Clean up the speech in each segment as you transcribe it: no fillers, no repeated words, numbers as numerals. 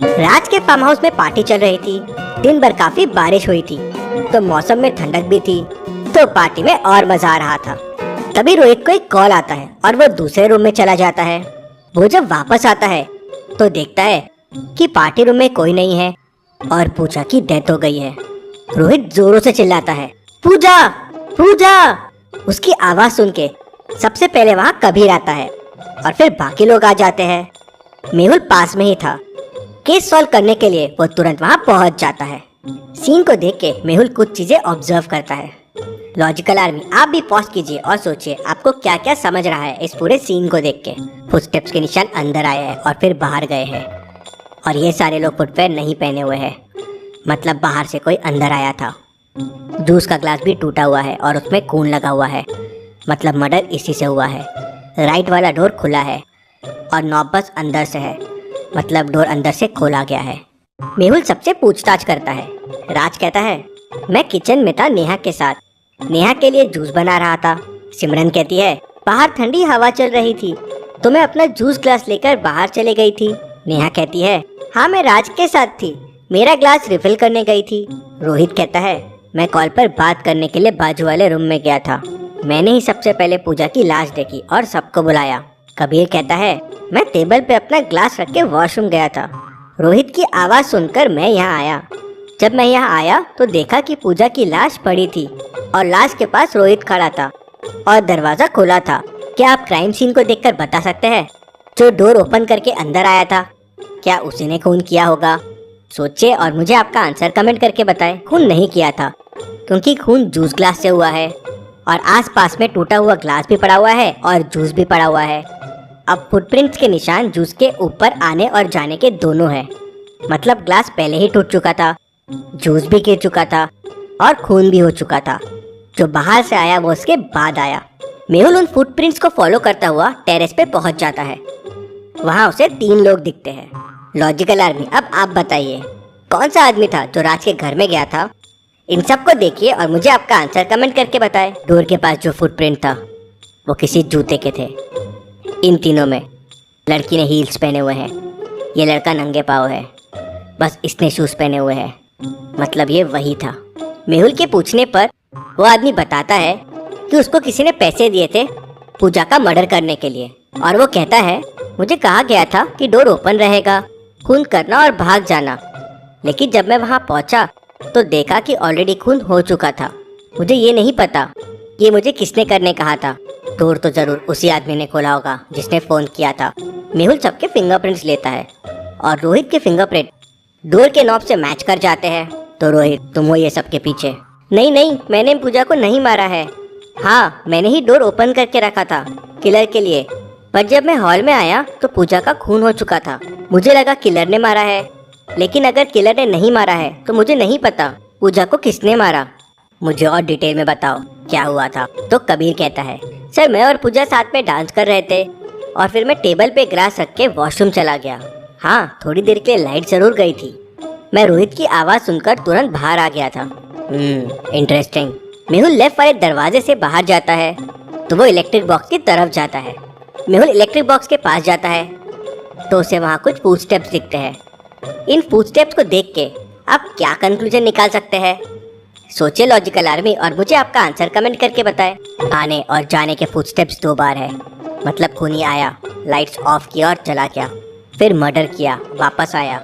राज के farm house में party चल रही थी। दिन भर काफी बारिश हुई थी तो मौसम में ठंडक भी थी, तो पार्टी में और मजा आ रहा था। तभी रोहित को एक कॉल आता है और वो दूसरे रूम में चला जाता है। वो जब वापस आता है तो देखता है कि पार्टी रूम में कोई नहीं है और पूजा की डेथ हो गई है। रोहित जोरों से चिल्लाता है, पूजा पूजा। उसकी आवाज सुन के सबसे पहले वहाँ कबीर आता है और फिर बाकी लोग आ जाते हैं। मेहुल पास में ही था। केस सॉल्व करने के लिए वो तुरंत वहाँ पहुँच जाता है। सीन को देख के मेहुल कुछ चीजें ऑब्जर्व करता है। लॉजिकल आर्मी, आप भी पॉज कीजिए और सोचिए आपको क्या क्या समझ रहा है इस पूरे सीन को देख के। फुटस्टेप्स के निशान अंदर आए हैं और फिर बाहर गए हैं और ये सारे लोग फुटवेयर नहीं पहने हुए हैं, मतलब बाहर से कोई अंदर आया था। जूस का ग्लास भी टूटा हुआ है और उसमें खून लगा हुआ है, मतलब मर्डर इसी से हुआ है। राइट वाला डोर खुला है और नॉब बस अंदर से है, मतलब डोर अंदर से खोला गया है। मेहुल सबसे पूछताछ करता है। राज कहता है, मैं किचन में था नेहा के साथ, नेहा के लिए जूस बना रहा था। सिमरन कहती है, बाहर ठंडी हवा चल रही थी तो मैं अपना जूस ग्लास लेकर बाहर चले गई थी। नेहा कहती है, हाँ मैं राज के साथ थी, मेरा ग्लास रिफिल करने गई थी। रोहित कहता है, मैं कॉल पर बात करने के लिए बाजू वाले रूम में गया था, मैंने ही सबसे पहले पूजा की लाश देखी और सबको बुलाया। कबीर कहता है, मैं टेबल पे अपना ग्लास रख के वॉशरूम गया था, रोहित की आवाज़ सुनकर मैं यहाँ आया। जब मैं यहाँ आया तो देखा कि पूजा की लाश पड़ी थी और लाश के पास रोहित खड़ा था और दरवाज़ा खुला था। क्या आप क्राइम सीन को देखकर बता सकते हैं जो डोर ओपन करके अंदर आया था, क्या उसी ने खून किया होगा? सोचिए और मुझे आपका आंसर कमेंट करके बताएं। खून नहीं किया था क्योंकि खून जूस ग्लास से हुआ है और आसपास में टूटा हुआ ग्लास भी पड़ा हुआ है और जूस भी पड़ा हुआ है। अब फुटप्रिंट्स के निशान जूस के ऊपर आने और जाने के दोनों हैं, मतलब ग्लास पहले ही टूट चुका था, जूस भी गिर चुका था और खून भी हो चुका था। जो बाहर से आया वो उसके बाद आया। मेहुल उन फुटप्रिंट्स को फॉलो करता हुआ टेरेस पे पहुंच जाता है। वहां उसे 3 लोग दिखते हैं। लॉजिकल आर्मी, अब आप बताइए कौन सा आदमी था जो राज के घर में गया था? इन सब को देखिए और मुझे आपका आंसर कमेंट करके बताएं। डोर के पास जो फुटप्रिंट था वो किसी जूते के थे। इन तीनों में लड़की ने हील्स पहने हुए हैं, ये लड़का नंगे पाँव है, बस इसने शूज़ पहने हुए हैं, मतलब ये वही था। मेहुल के पूछने पर वो आदमी बताता है कि उसको किसी ने पैसे दिए थे पूजा का मर्डर करने के लिए और वो कहता है, मुझे कहा गया था कि डोर ओपन रहेगा, खून करना और भाग जाना, लेकिन जब मैं वहाँ पहुँचा तो देखा कि ऑलरेडी खून हो चुका था। मुझे ये नहीं पता ये मुझे किसने करने कहा था। डोर तो जरूर उसी आदमी ने खोला होगा जिसने फ़ोन किया था। मेहुल सबके फिंगरप्रिंट्स लेता है और रोहित के फिंगरप्रिंट डोर के नॉब से मैच कर जाते हैं। तो रोहित, तुम हो ये सब के पीछे? नहीं नहीं, मैंने पूजा को नहीं मारा है। हाँ, मैंने ही डोर ओपन करके रखा था किलर के लिए, पर जब मैं हॉल में आया तो पूजा का खून हो चुका था। मुझे लगा किलर ने मारा है, लेकिन अगर किलर ने नहीं मारा है तो मुझे नहीं पता पूजा को किसने मारा। मुझे और डिटेल में बताओ क्या हुआ था। तो कबीर कहता है, सर मैं और पूजा साथ में डांस कर रहे थे और फिर मैं टेबल पे ग्लास रख के वॉशरूम चला गया। हाँ, थोड़ी देर के लिए लाइट जरूर गई थी। मैं रोहित की आवाज़ सुनकर तुरंत बाहर आ गया था। इंटरेस्टिंग। मेहुल लेफ्ट वाले दरवाजे से बाहर जाता है तो वो इलेक्ट्रिक बॉक्स की तरफ जाता है। मेहुल इलेक्ट्रिक बॉक्स के पास जाता है तो उसे वहाँ कुछ फुटस्टेप्स दिखते हैं। इन फुटस्टेप्स को देख के आप क्या कंक्लूजन निकाल सकते हैं? सोचिए लॉजिकल आर्मी और मुझे आपका आंसर कमेंट करके बताएं। आने और जाने के फुटस्टेप्स 2 बार है, मतलब खूनी आया, लाइट्स ऑफ किया और चला गया, फिर मर्डर किया, वापस आया,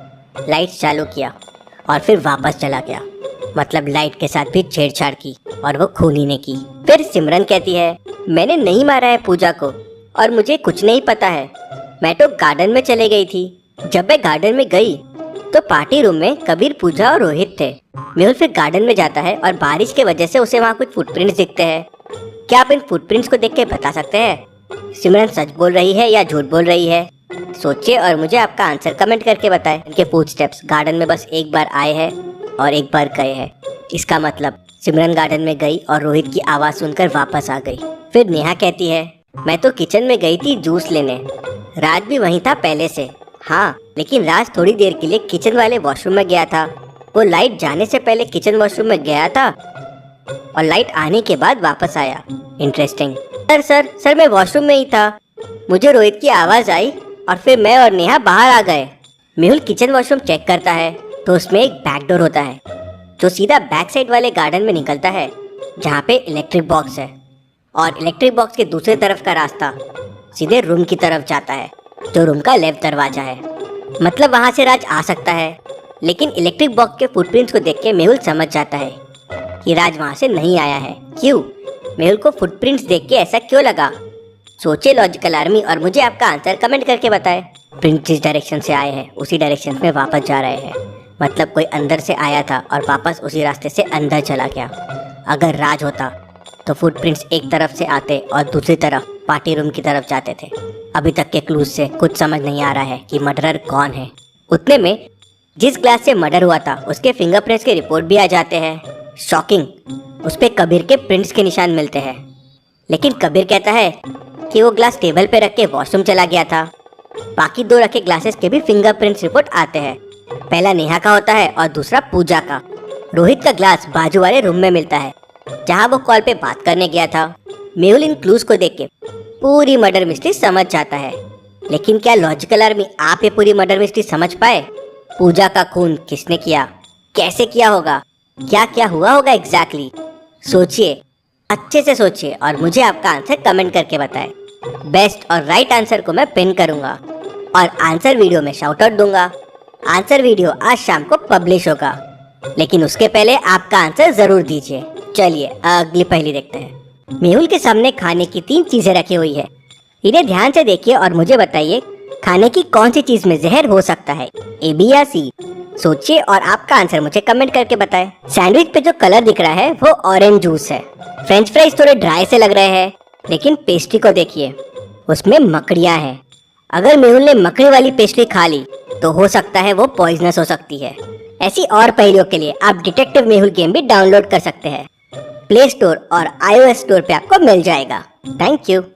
लाइट्स चालू किया और फिर वापस चला गया, मतलब लाइट के साथ भी छेड़छाड़ की और वो खूनी ने की। फिर सिमरन कहती है, मैंने नहीं मारा है पूजा को और मुझे कुछ नहीं पता है, मैं तो गार्डन में चले गई थी। जब मैं गार्डन में गई तो पार्टी रूम में कबीर, पूजा और रोहित थे। मेहुल फिर गार्डन में जाता है और बारिश के वजह से उसे वहाँ कुछ फुटप्रिंट्स दिखते हैं। क्या आप इन फुटप्रिंट्स को देख के बता सकते हैं सिमरन सच बोल रही है या झूठ बोल रही है? सोचिए और मुझे आपका आंसर कमेंट करके बताएं। इनके फुटस्टेप्स गार्डन में बस एक बार आए हैं और एक बार गए हैं, इसका मतलब सिमरन गार्डन में गई और रोहित की आवाज़ सुनकर वापस आ गई। फिर नेहा कहती है, मैं तो किचन में गई थी जूस लेने, राज भी वहीं था पहले से। हाँ, लेकिन राज थोड़ी देर के लिए किचन वाले वॉशरूम में गया था, वो लाइट जाने से पहले किचन वॉशरूम में गया था और लाइट आने के बाद वापस आया। इंटरेस्टिंग। सर मैं वॉशरूम में ही था, मुझे रोहित की आवाज़ आई और फिर मैं और नेहा बाहर आ गए। मेहुल किचन वॉशरूम चेक करता है तो उसमें एक बैक डोर होता है जो सीधा बैक साइड वाले गार्डन में निकलता है जहाँ पे इलेक्ट्रिक बॉक्स है, और इलेक्ट्रिक बॉक्स के दूसरे तरफ का रास्ता सीधे रूम की तरफ जाता है जो रूम का लेफ्ट दरवाजा है। मतलब वहाँ से राज आ सकता है, लेकिन इलेक्ट्रिक बॉक्स के फुटप्रिंट्स को देख के मेहुल समझ जाता है कि राज वहाँ से नहीं आया है। क्यों? मेहुल को फुटप्रिंट्स देख के ऐसा क्यों लगा? सोचिए लॉजिकल आर्मी, और मुझे आपका आंसर कमेंट करके बताएं। प्रिंट जिस डायरेक्शन से आए हैं उसी डायरेक्शन में वापस जा रहे हैं, मतलब कोई अंदर से आया था और वापस उसी रास्ते से अंदर चला गया। अगर राज होता तो फुटप्रिंट्स एक तरफ से आते और दूसरी तरफ पार्टी रूम की तरफ जाते थे। अभी तक के क्लूज से कुछ समझ नहीं आ रहा है कि मर्डरर कौन है। उतने में जिस ग्लास से मर्डर हुआ था उसके फिंगरप्रिंट्स के रिपोर्ट भी आ जाते हैं। शॉकिंग, उस पे कबीर के प्रिंट्स के निशान मिलते हैं, लेकिन कबीर कहता है कि वो ग्लास टेबल पे रख के वॉशरूम चला गया था। बाकी 2 रखे ग्लासेस के भी फिंगरप्रिंट्स रिपोर्ट आते हैं। पहला नेहा का होता है और दूसरा पूजा का। रोहित का ग्लास बाजू वाले रूम में मिलता है जहाँ वो कॉल पे बात करने गया था। मेहुल इन क्लूज को देख के पूरी मर्डर मिस्ट्री समझ जाता है, लेकिन क्या लॉजिकल आर्मी आप ये पूरी मर्डर मिस्ट्री समझ पाए? पूजा का खून किसने किया, कैसे किया होगा, क्या क्या हुआ होगा एग्जैक्टली? सोचिए, अच्छे से सोचिए और मुझे आपका आंसर कमेंट करके बताएं। बेस्ट और राइट आंसर को मैं पिन करूंगा और आंसर वीडियो में शाउट आउट दूंगा। आंसर वीडियो आज शाम को पब्लिश होगा, लेकिन उसके पहले आपका आंसर जरूर दीजिए। चलिए अगली पहेली देखते हैं। मेहुल के सामने खाने की 3 चीजें रखी हुई है। इन्हें ध्यान से देखिए और मुझे बताइए खाने की कौन सी चीज में जहर हो सकता है, ए बी या सी? सोचिए और आपका आंसर मुझे कमेंट करके बताएं। सैंडविच पे जो कलर दिख रहा है वो ऑरेंज जूस है। फ्रेंच फ्राइज थोड़े ड्राई से लग रहे हैं, लेकिन पेस्ट्री को देखिए, उसमें मकड़ियाँ हैं। अगर मेहुल ने मकड़ी वाली पेस्ट्री खा ली तो हो सकता है वो पॉइजनस हो सकती है। ऐसी और पहेलियों के लिए आप डिटेक्टिव मेहुल गेम भी डाउनलोड कर सकते हैं। प्ले स्टोर और iOS स्टोर पे आपको मिल जाएगा। Thank you.